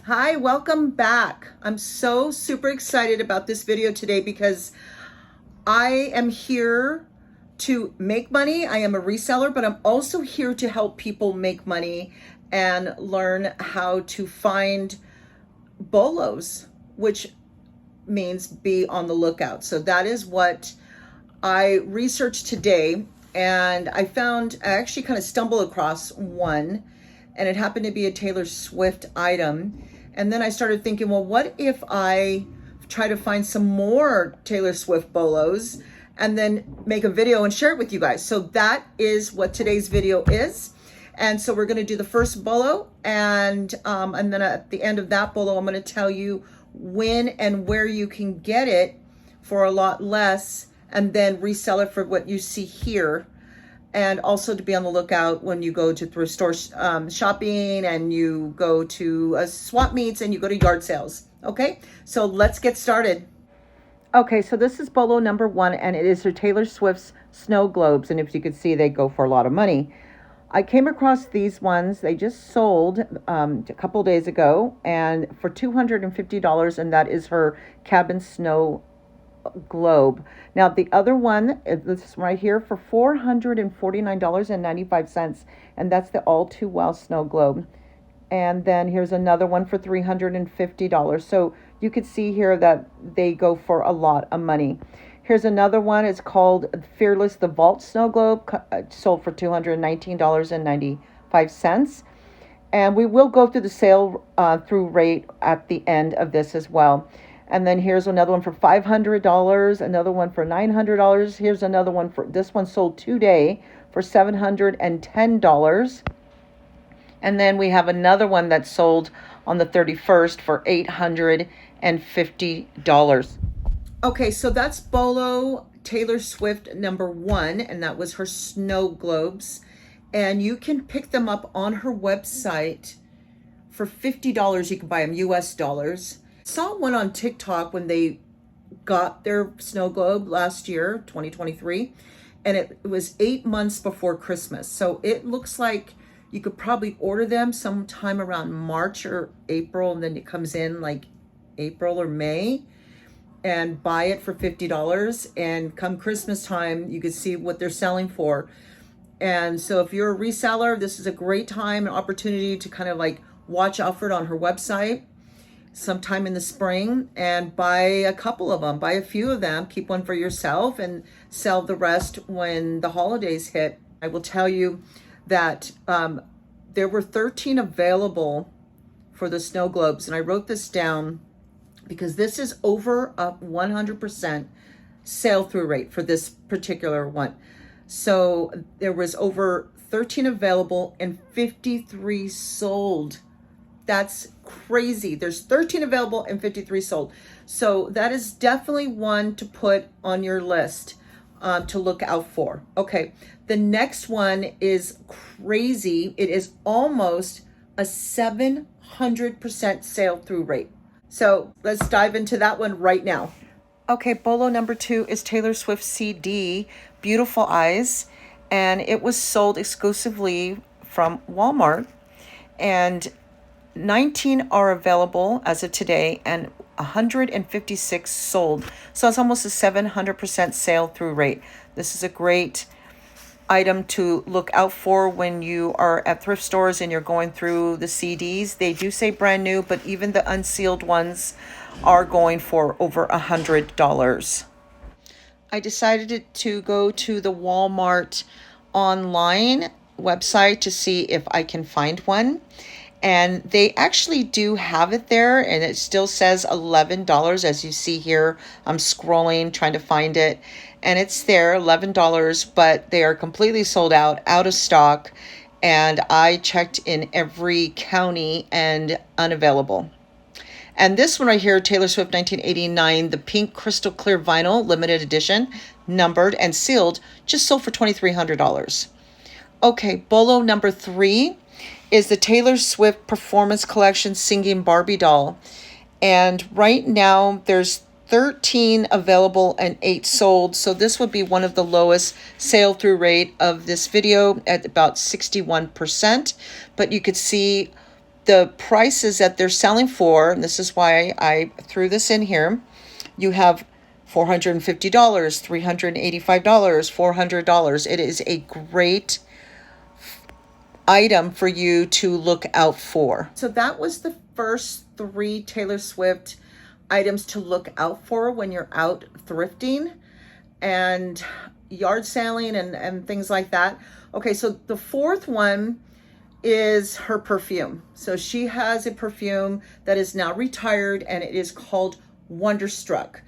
Hi, welcome back. I'm so super excited about this video today because I am here to make money. I am a reseller, but I'm also here to help people make money and learn how to find bolos, which means be on the lookout. So that is what I researched today, and I actually kind of stumbled across one, and it happened to be a Taylor Swift item. And then I started thinking, well, what if I try to find some more Taylor Swift bolos and then make a video and share it with you guys? So that is what today's video is. And so we're going to do the first bolo, and then at the end of that bolo, I'm going to tell you when and where you can get it for a lot less, and then resell it for what you see here. And also to be on the lookout when you go to thrift store shopping, and you go to swap meets, and you go to yard sales. Okay, so let's get started. Okay, so this is bolo number one, and it is her Taylor Swift's snow globes. And if you could see, they go for a lot of money. I came across these ones. They just sold a couple days ago, and for $250, and that is her cabin snow globe. Now the other one, this right here, for $449.95, and that's the all too well snow globe. And then here's another one for $350. So you could see here that they go for a lot of money. Here's another one. It's called Fearless the Vault Snow Globe, sold for $219.95. And we will go through the sale through rate at the end of this as well. And then here's another one for $500, another one for $900. Here's another one for, this one sold today for $710. And then we have another one that sold on the 31st for $850. Okay, so that's Bolo Taylor Swift number one, and that was her snow globes. And you can pick them up on her website for $50. You can buy them US dollars. Saw one on TikTok when they got their snow globe last year, 2023, and it was 8 months before Christmas. So it looks like you could probably order them sometime around March or April, and then it comes in like April or May, and buy it for $50. And come Christmas time, you can see what they're selling for. And so if you're a reseller, this is a great time and opportunity to kind of like watch out for it on her website sometime in the spring, and buy a couple of them, buy a few of them, keep one for yourself, and sell the rest when the holidays hit. I will tell you that there were 13 available for the snow globes, and I wrote this down because this is over a 100% sale through rate for this particular one. So there was over 13 available and 53 sold. That's crazy. There's 13 available and 53 sold. So that is definitely one to put on your list to look out for. Okay, the next one is crazy. It is almost a 700% sale through rate. So let's dive into that one right now. Okay, bolo number two is Taylor Swift CD, Beautiful Eyes, and it was sold exclusively from Walmart, and 19 are available as of today, and 156 sold. So it's almost a 700% sale through rate. This is a great item to look out for when you are at thrift stores and you're going through the CDs. They do say brand new, but even the unsealed ones are going for over $100. I decided to go to the Walmart online website to see if I can find one. And they actually do have it there, and it still says $11. As you see here, I'm scrolling, trying to find it, and it's there, $11, but they are completely sold out of stock. And I checked in every county and unavailable. And this one right here, Taylor Swift 1989, the pink crystal clear vinyl, limited edition, numbered and sealed, just sold for $2,300. Okay, bolo number three is the Taylor Swift Performance Collection Singing Barbie doll. And right now there's 13 available and 8 sold. So this would be one of the lowest sale through rate of this video at about 61%. But you could see the prices that they're selling for, and this is why I threw this in here, you have $450, $385, $400. It is a great item for you to look out for. So that was the first 3 Taylor Swift items to look out for when you're out thrifting and yard selling and things like that. Okay, so the 4th one is her perfume. So she has a perfume that is now retired, and it is called Wonderstruck.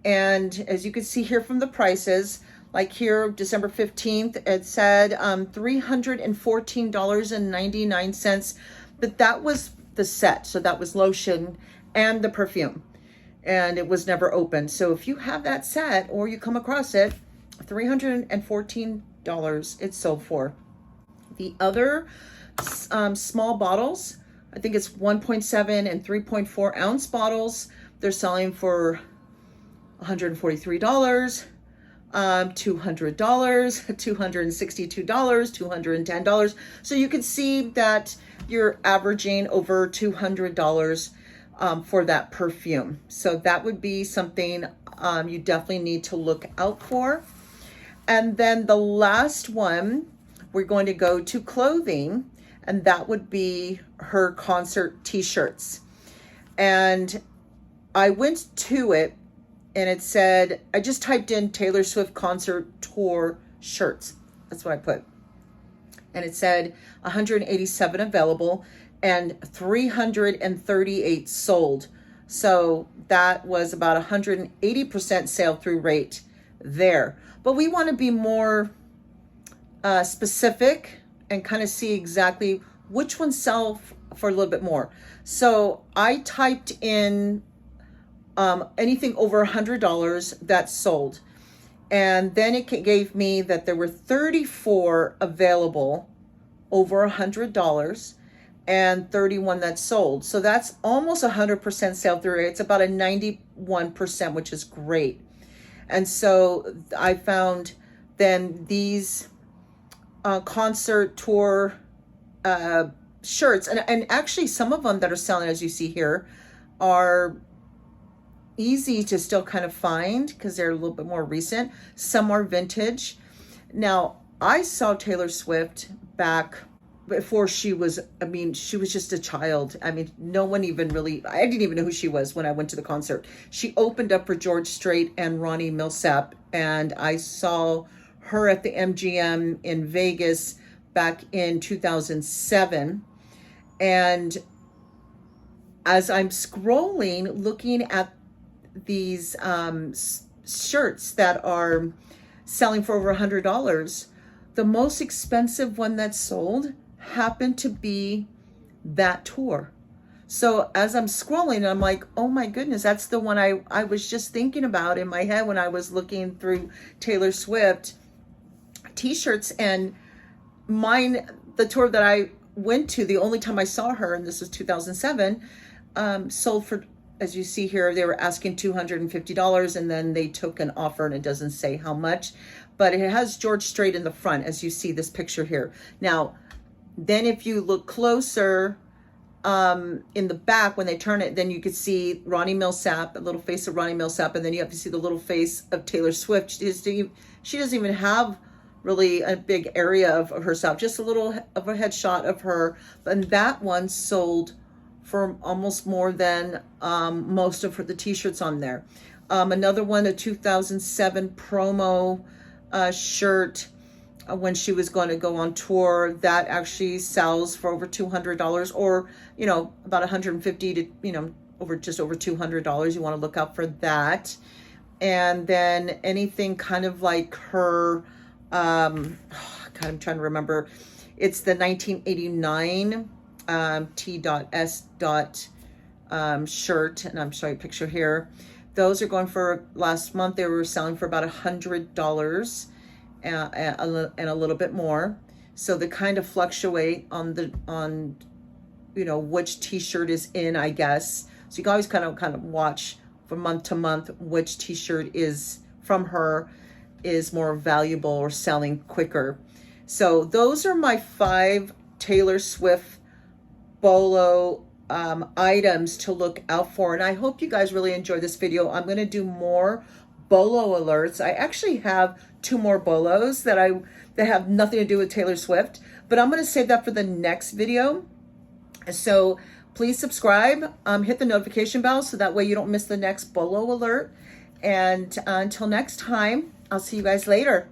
And as you can see here from the prices, like here, December 15th, it said $314.99, but that was the set. So that was lotion and the perfume, and it was never opened. So if you have that set or you come across it, $314 it's sold for. The other small bottles, I think it's 1.7 and 3.4 ounce bottles, they're selling for $143, $200, $262, $210. So you can see that you're averaging over $200 for that perfume. So that would be something you definitely need to look out for. And then the last one, we're going to go to clothing, and that would be her concert t-shirts. And I went to it, and it said, I just typed in Taylor Swift concert tour shirts. That's what I put. And it said 187 available and 338 sold. So that was about 180% sale through rate there. But we want to be more specific and kind of see exactly which ones sell for a little bit more. So I typed in anything over $100 that sold. And then it gave me that there were 34 available over $100 and 31 that sold. So that's almost 100% sale through rate. It's about a 91%, which is great. And so I found then these concert tour shirts, and actually some of them that are selling, as you see here, are easy to still kind of find because they're a little bit more recent. Some are vintage. Now, I saw Taylor Swift back before she was just a child. I mean, no one even really, I didn't even know who she was when I went to the concert. She opened up for George Strait and Ronnie Milsap, and I saw her at the MGM in Vegas back in 2007. And as I'm scrolling, looking at these shirts that are selling for over $100, the most expensive one that sold happened to be that tour. So as I'm scrolling, I'm like, oh my goodness, that's the one I was just thinking about in my head when I was looking through Taylor Swift t-shirts. And mine, the tour that I went to, the only time I saw her, and this was 2007, sold for, as you see here, they were asking $250, and then they took an offer, and it doesn't say how much, but it has George Strait in the front, as you see this picture here. Now, then if you look closer in the back, when they turn it, then you could see Ronnie Milsap, a little face of Ronnie Milsap, and then you have to see the little face of Taylor Swift. She doesn't even have really a big area of herself, just a little of a headshot of her. And that one sold for almost more than most of the t-shirts on there. Another one, a 2007 promo shirt when she was going to go on tour, that actually sells for over $200, or about 150 to just over $200. You want to look out for that. And then anything kind of like her God, I'm trying to remember, it's the 1989 T.S. Shirt, and I'm showing a picture here. Those are going for, last month they were selling for about $100 and a little bit more. So they kind of fluctuate on which t-shirt is in, I guess. So you can always kind of watch from month to month which t-shirt is from her is more valuable or selling quicker. So those are my 5 Taylor Swift Bolo items to look out for. And I hope you guys really enjoyed this video. I'm going to do more Bolo alerts. I actually have 2 more Bolos that have nothing to do with Taylor Swift, but I'm going to save that for the next video. So please subscribe, hit the notification bell so that way you don't miss the next Bolo alert. And until next time, I'll see you guys later.